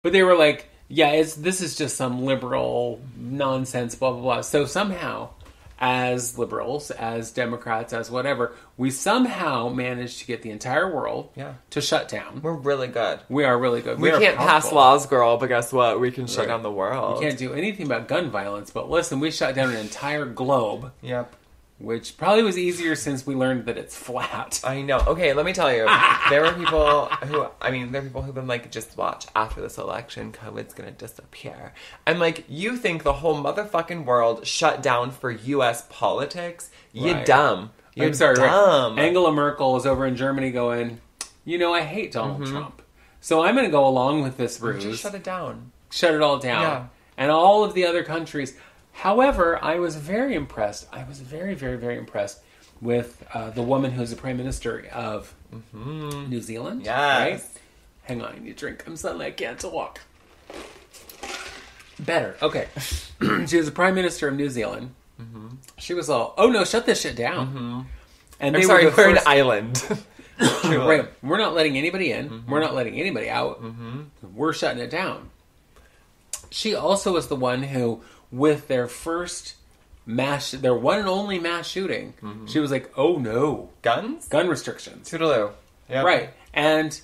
But they were like, yeah, this is just some liberal nonsense, blah, blah, blah. So somehow, as liberals, as Democrats, as whatever, we somehow managed to get the entire world to shut down. We're really good. We are really good. We can't pass laws, girl, but guess what? We can shut down the world. We can't do anything about gun violence, but listen, we shut down an entire globe. Yep. Which probably was easier since we learned that it's flat. I know. Okay, let me tell you. There were people who've been like, just watch, after this election, COVID's gonna disappear. I'm like, you think the whole motherfucking world shut down for U.S. politics? You dumb. You're dumb. Right. Angela Merkel is over in Germany going, I hate Donald Trump. So I'm gonna go along with this ruse. Just shut it down. Shut it all down. Yeah. And all of the other countries... However, I was very impressed. I was very, very, very impressed with the woman who's the Prime Minister of New Zealand. Yes. Right? Hang on, I need a drink. I'm suddenly I can't walk. Better. Okay. She was the Prime Minister of New Zealand. Mm-hmm. She was all, oh no, shut this shit down. Mm-hmm. And I'm sorry, we're an island. Right. We're not letting anybody in. Mm-hmm. We're not letting anybody out. Mm-hmm. We're shutting it down. She also was the one who... with their one and only mass shooting, she was like, oh no. Guns? Gun restrictions. Toodaloo. Yep. Right. And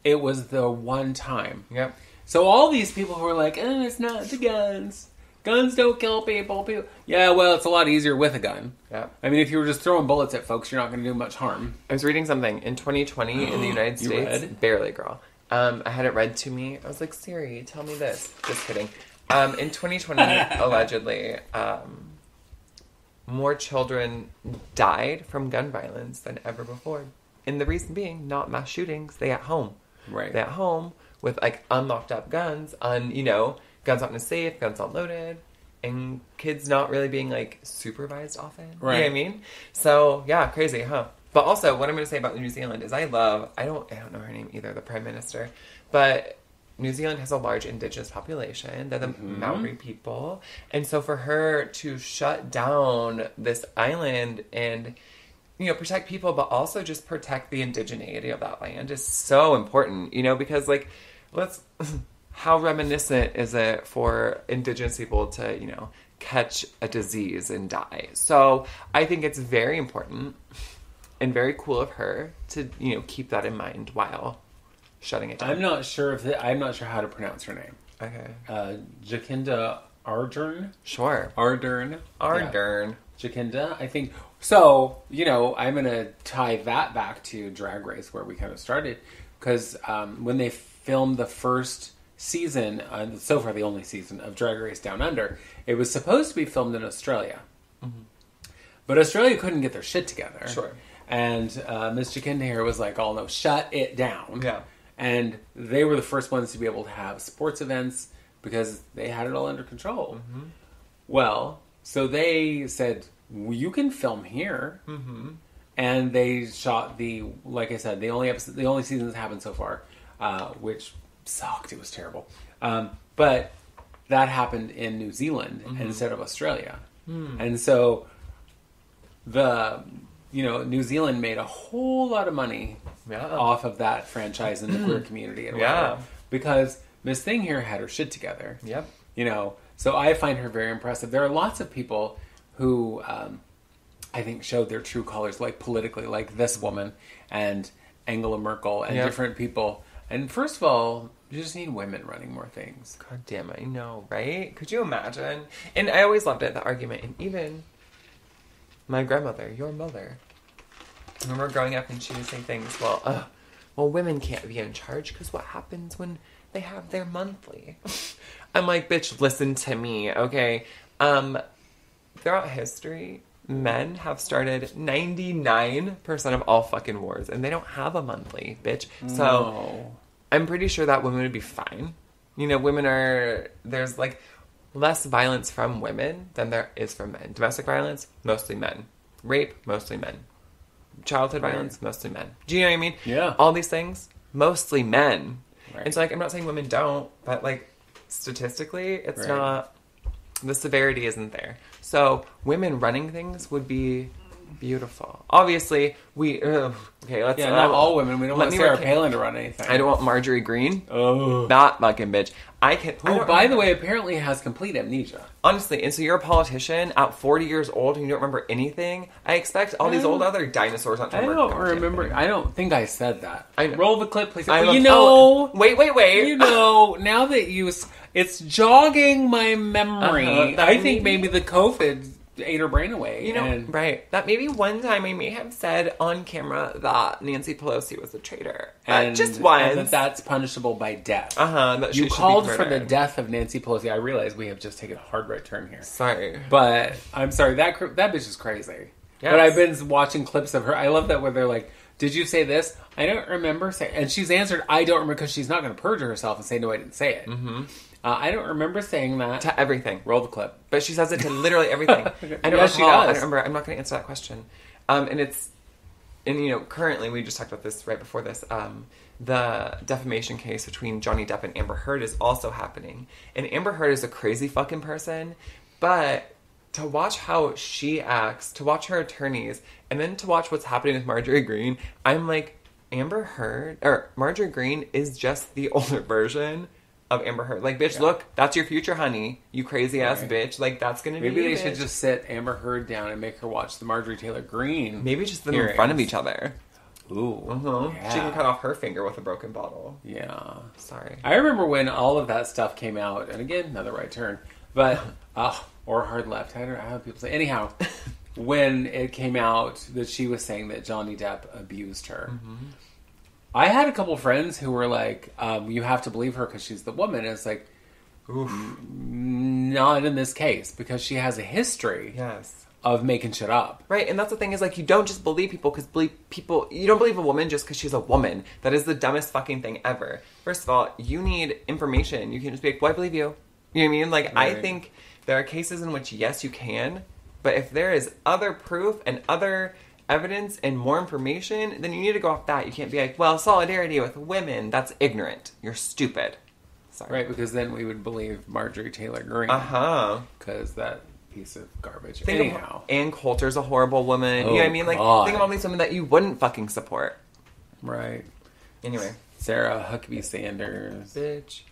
it was the one time. Yep. So all these people who were like, it's not the guns. Guns don't kill people. Yeah, well, it's a lot easier with a gun. Yep. I mean, if you were just throwing bullets at folks, you're not going to do much harm. I was reading something. In 2020, in the United States... Barely, girl. I had it read to me. I was like, Siri, tell me this. Just kidding. In 2020, allegedly, more children died from gun violence than ever before. And the reason being, not mass shootings. They at home. Right. They at home with, like, unlocked up guns, guns out in a safe, guns unloaded, and kids not really being, like, supervised often. Right. You know what I mean? So, yeah, crazy, huh? But also, what I'm going to say about New Zealand is I don't know her name either, the Prime Minister, but... New Zealand has a large indigenous population. They're the Maori people. And so for her to shut down this island and, protect people, but also just protect the indigeneity of that land is so important, because, like, how reminiscent is it for indigenous people to, catch a disease and die? So I think it's very important and very cool of her to, keep that in mind while... shutting it down. I'm not sure how to pronounce her name. Okay. Jacinda Ardern? Sure. Ardern. Yeah. Jacinda, I think. So, I'm going to tie that back to Drag Race, where we kind of started. Because when they filmed the first season, so far the only season, of Drag Race Down Under, it was supposed to be filmed in Australia. Mm-hmm. But Australia couldn't get their shit together. Sure. And Miss Jacinda here was like, oh no, shut it down. Yeah. And they were the first ones to be able to have sports events because they had it all under control. Mm-hmm. Well, so they said, you can film here. Mm-hmm. And they shot like I said, the only season that's happened so far, which sucked. It was terrible. But that happened in New Zealand instead of Australia. Mm. And so New Zealand made a whole lot of money off of that franchise in the queer community and whatever. Because Miss Thing here had her shit together. Yep. So I find her very impressive. There are lots of people who I think showed their true colors, like politically, like this woman and Angela Merkel and different people. And first of all, you just need women running more things. God damn it, I know, right? Could you imagine? And I always loved it, the argument. And even my grandmother, your mother, I remember growing up and she would say things, well, women can't be in charge because what happens when they have their monthly? I'm like, bitch, listen to me, okay? Throughout history, men have started 99% of all fucking wars, and they don't have a monthly, bitch. So I'm pretty sure that women would be fine. There's like less violence from women than there is from men. Domestic violence, mostly men. Rape, mostly men. Childhood violence, mostly men. Do you know what I mean? Yeah. All these things, mostly men. Right. And so, like, I'm not saying women don't, but, like, statistically, it's not... The severity isn't there. So, women running things would be Beautiful. Obviously, okay, let's... Yeah, not all women. We don't want Sarah Palin to run anything. I don't want Marjorie Greene. Oh. That fucking bitch. Who, by the way, apparently has complete amnesia. Honestly, and so you're a politician at 40 years old and you don't remember anything? I expect all these old other dinosaurs not to remember. I don't remember. I don't think I said that. I Roll the clip, please. Wait. You know, now that it's jogging my memory. I think maybe the COVID ate her brain away. You know, right. That maybe one time I may have said on camera that Nancy Pelosi was a traitor. And just once. And that's punishable by death. That you called for the death of Nancy Pelosi. I realize we have just taken a hard right turn here. Sorry. But I'm sorry, that bitch is crazy. Yes. But I've been watching clips of her. I love that where they're like, did you say this? I don't remember saying... And she's answered, I don't remember, because she's not going to perjure herself and say, no, I didn't say it. Mm-hmm. I don't remember saying that. To everything. Roll the clip. But she says it to literally everything. I don't yes, she does. I don't remember. I'm not going to answer that question. And currently, we just talked about this right before this, the defamation case between Johnny Depp and Amber Heard is also happening. And Amber Heard is a crazy fucking person, but to watch how she acts, to watch her attorneys, and then to watch what's happening with Marjorie Greene, I'm like, Marjorie Greene is just the older version of Amber Heard. Like, bitch, look, that's your future, honey. You crazy ass bitch. Like, that's gonna be Maybe they bitch. should just sit Amber Heard down and make her watch the Marjorie Taylor Greene. Maybe just them in front of each other. Ooh. Yeah. She can cut off her finger with a broken bottle. Yeah. Sorry. I remember when all of that stuff came out, and again, another right turn, but, or hard left. I don't know how people say. Anyhow, when it came out that she was saying that Johnny Depp abused her, I had a couple friends who were like, you have to believe her because she's the woman. And it's like, not in this case, because she has a history of making shit up. Right, and that's the thing is, like, you don't just believe people because you don't believe a woman just because she's a woman. That is the dumbest fucking thing ever. First of all, you need information. You can just be like, well, I believe you. You know what I mean? Like, right. I think there are cases in which, yes, you can, but if there is other proof and other evidence and more information, then you need to go off that. You can't be like, well, solidarity with women, that's ignorant. You're stupid. Sorry. Right, because then we would believe Marjorie Taylor Greene. Because that piece of garbage. Anyhow. Ann Coulter's a horrible woman. You know what I mean? Like, think of all these women that you wouldn't fucking support. Right. Anyway. Sarah Huckabee Sanders. Bitch.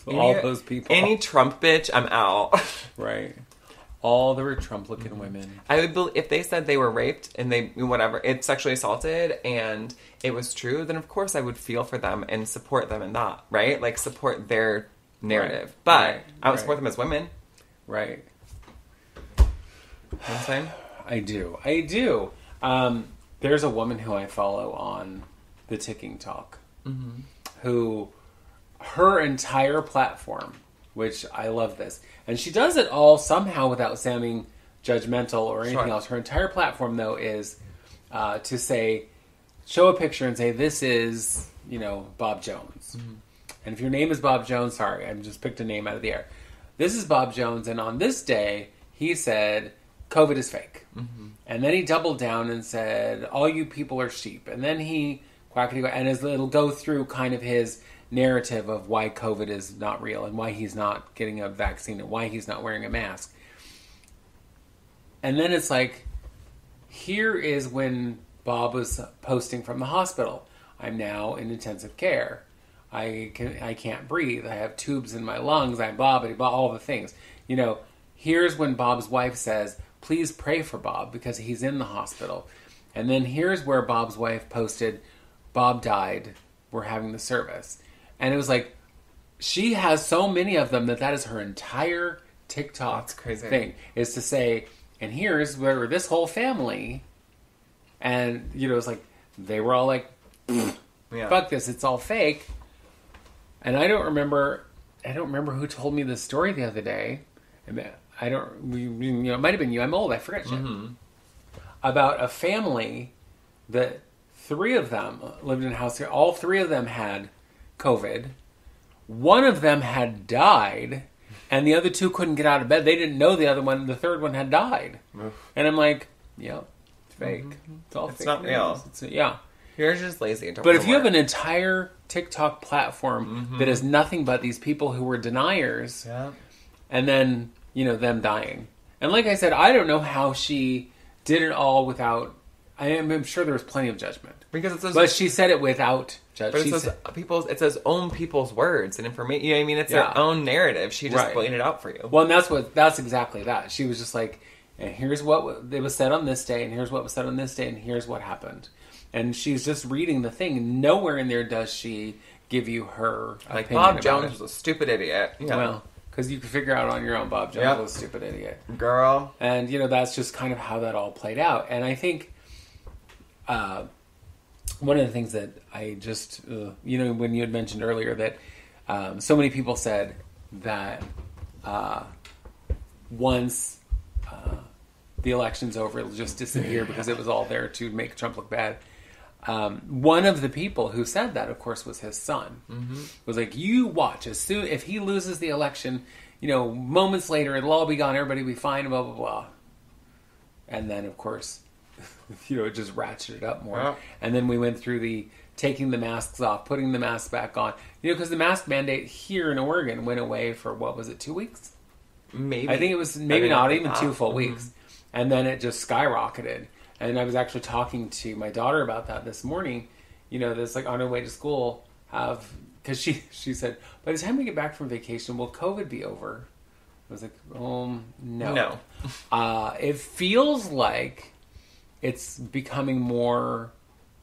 All those people. Any Trump bitch, I'm out. Right. All the Trump-looking women. I would believe if they said they were raped and it's sexually assaulted and it was true, then of course I would feel for them and support them in that, right? Like, support their narrative. Right. But I would support them as women. Right. You know what I'm saying? I do. There's a woman who I follow on the Ticking Talk who, her entire platform, which I love this, and she does it all somehow without sounding judgmental or anything else. Her entire platform, though, is to say, show a picture and say, this is, Bob Jones. And if your name is Bob Jones, sorry, I just picked a name out of the air. This is Bob Jones, and on this day, he said, COVID is fake. And then he doubled down and said, all you people are sheep. And then he and it'll go through kind of his narrative of why COVID is not real and why he's not getting a vaccine and why he's not wearing a mask. And then it's like, here is when Bob was posting from the hospital. I'm now in intensive care. I can't breathe. I have tubes in my lungs. I'm blah, all the things. Here's when Bob's wife says, please pray for Bob because he's in the hospital. And then here's where Bob's wife posted, Bob died. We're having the service. And it was like, she has so many of them that is her entire TikTok thing. Is to say, and here's where this whole family, and, it's like, they were all like, fuck this, it's all fake. And I don't remember who told me this story the other day. It might have been you. I'm old, I forget shit. About a family that 3 of them lived in a house here. All 3 of them had COVID. One of them had died, and the other 2 couldn't get out of bed. They didn't know the third one had died. And I'm like, it's fake. It's all fake. It's not real. You're just lazy. But if you have an entire TikTok platform that is nothing but these people who were deniers, and then, them dying. And like I said, I don't know how she did it all without... I'm sure there was plenty of judgment. Because it says... But she said it without judgment. But it says own people's words and information. You know what I mean? It's their own narrative. She just laid it out for you. Well, and that's exactly that. She was just like, and here's what it was said on this day, and here's what was said on this day, and here's what happened. And she's just reading the thing. Nowhere in there does she give you her opinion Bob Jones was a stupid idiot. Yeah. Well, because you can figure out on your own Bob Jones was a stupid idiot. Girl. And, that's just kind of how that all played out. And I think one of the things that I just, when you had mentioned earlier that so many people said that once the election's over, it'll just disappear because it was all there to make Trump look bad. One of the people who said that, of course, was his son. Mm-hmm. Was like, you watch, if he loses the election, moments later, it'll all be gone, everybody will be fine, blah, blah, blah. And then, of course, it just ratcheted up more. Yeah. And then we went through the taking the masks off, putting the masks back on. Because the mask mandate here in Oregon went away for, 2 weeks? Maybe. I think it was maybe not even 2 full weeks. And then it just skyrocketed. And I was actually talking to my daughter about that this morning. That's like on her way to school, because she said, by the time we get back from vacation, will COVID be over? I was like, no. No. It feels like it's becoming more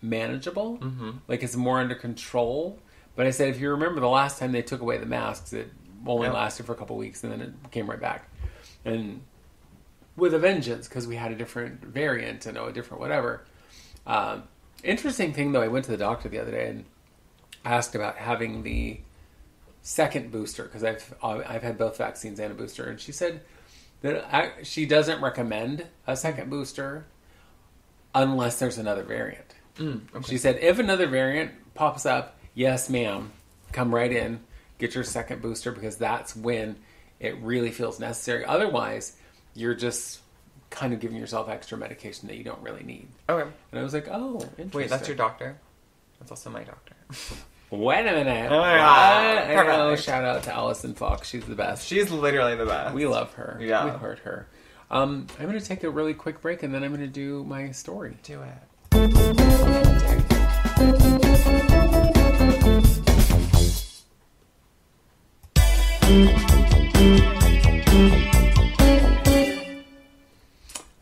manageable. Mm-hmm. Like it's more under control. But I said, if you remember the last time they took away the masks, it only lasted for a couple of weeks and then it came right back. And with a vengeance, because we had a different variant and a different whatever. Interesting thing, though, I went to the doctor the other day and asked about having the second booster, because I've had both vaccines and a booster, and she said that she doesn't recommend a second booster unless there's another variant. Okay. She said, if another variant pops up, yes, ma'am, come right in, get your second booster, because that's when it really feels necessary. Otherwise, you're just kind of giving yourself extra medication that you don't really need. Okay. And I was like, oh, interesting. Wait, that's your doctor? That's also my doctor. Wait a minute. Oh, shout out to Allison Fox. She's the best. She's literally the best. We love her. Yeah. We heard her. I'm going to take a really quick break, and then I'm going to do my story. Do it.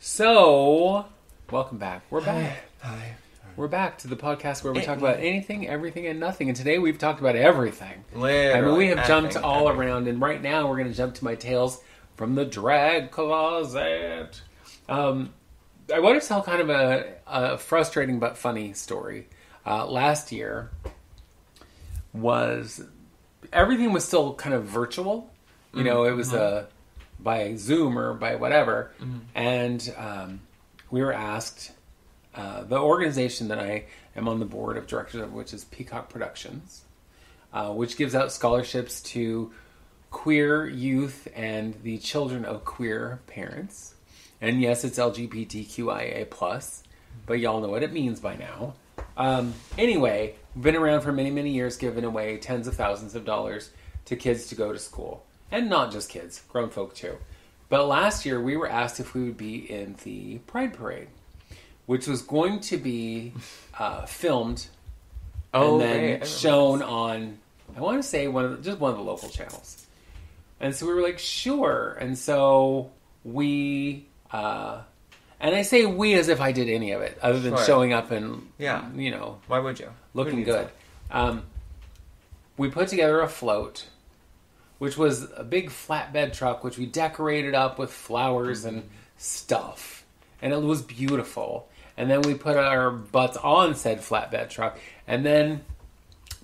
So, welcome back. We're back. Hi. We're back to the podcast where we talk about anything, everything, and nothing. And today we've talked about everything. Literally, we have jumped all around. And right now we're going to jump to my tales from the drag closet. I want to tell kind of a frustrating but funny story. Last year everything was still kind of virtual. It was by Zoom or by whatever. Mm-hmm. And we were asked, the organization that I am on the board of directors of, which is Peacock Productions, which gives out scholarships to queer youth and the children of queer parents. And yes, it's LGBTQIA+, but y'all know what it means by now. Anyway, been around for many, many years, giving away tens of thousands of dollars to kids to go to school. And not just kids, grown folk too. But last year, we were asked if we would be in the Pride Parade, which was going to be filmed and then shown on, I want to say, just one of the local channels. And so we were like, sure. And so we... and I say we as if I did any of it, other than showing up and, why would you? Looking good. We put together a float, which was a big flatbed truck, which we decorated up with flowers and stuff. And it was beautiful. And then we put our butts on said flatbed truck. And then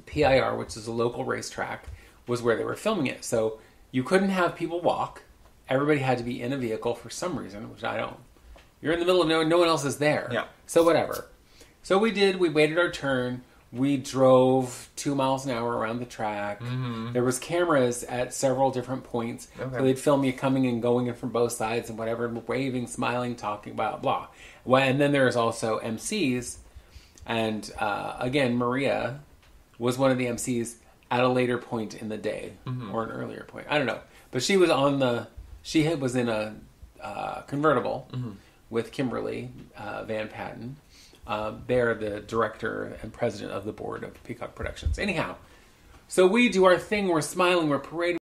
PIR, which is a local racetrack, was where they were filming it. So you couldn't have people walk. Everybody had to be in a vehicle for some reason, which I don't. You're in the middle of nowhere, no one else is there. Yeah. So whatever. So we waited our turn. We drove 2 miles an hour around the track. Mm-hmm. There was cameras at several different points. Okay. So they'd film you coming and going in from both sides and whatever, waving, smiling, talking, blah, blah. Well, and then there's also MCs. And again, Maria was one of the MCs at a later point in the day. Mm-hmm. Or an earlier point. I don't know. But she was was in a convertible. Mm-hmm. with Kimberly Van Patten. They're the director and president of the board of Peacock Productions. Anyhow, so we do our thing. We're smiling. We're parading.